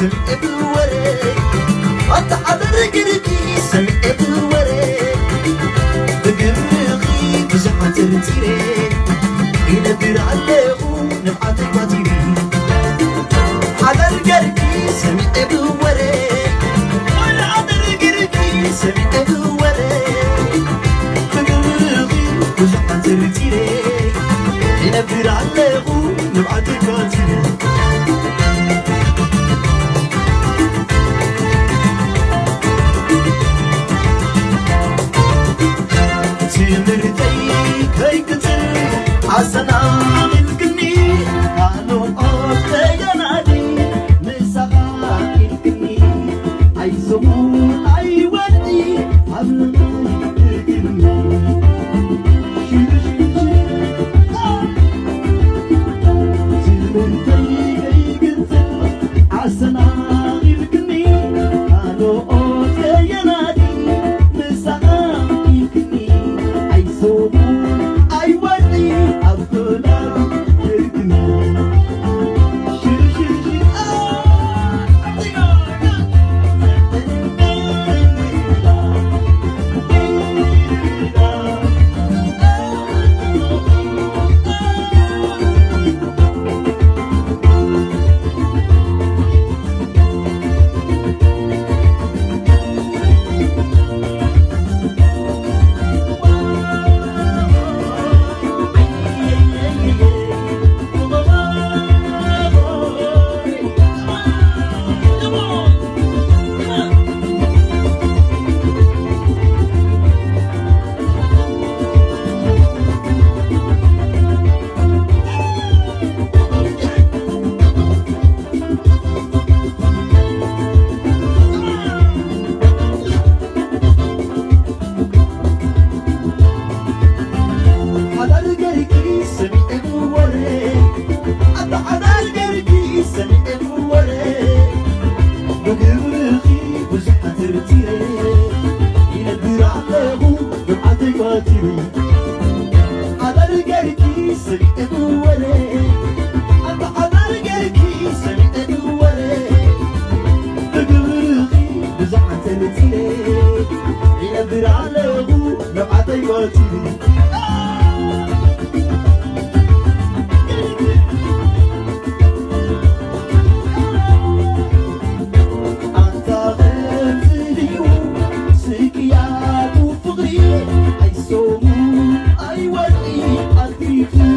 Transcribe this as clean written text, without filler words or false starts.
سمع بالورق أتحضر قلبي سمع بالورق بقرقي بزحة ترتيري ينبر عليهم نبعتك باتيبي حضر قلبي سمع بالورق ولا حضر قلبي سمع بالورق بقرقي بزحة ترتيري ينبر عليهم نبعتك باتيبي عسنا الكني قالوا أوكي نادي مسخا الكني عايزون عيودي حبل عسنا الكني قالوا أوكي نادي مسخا الكني عايزون I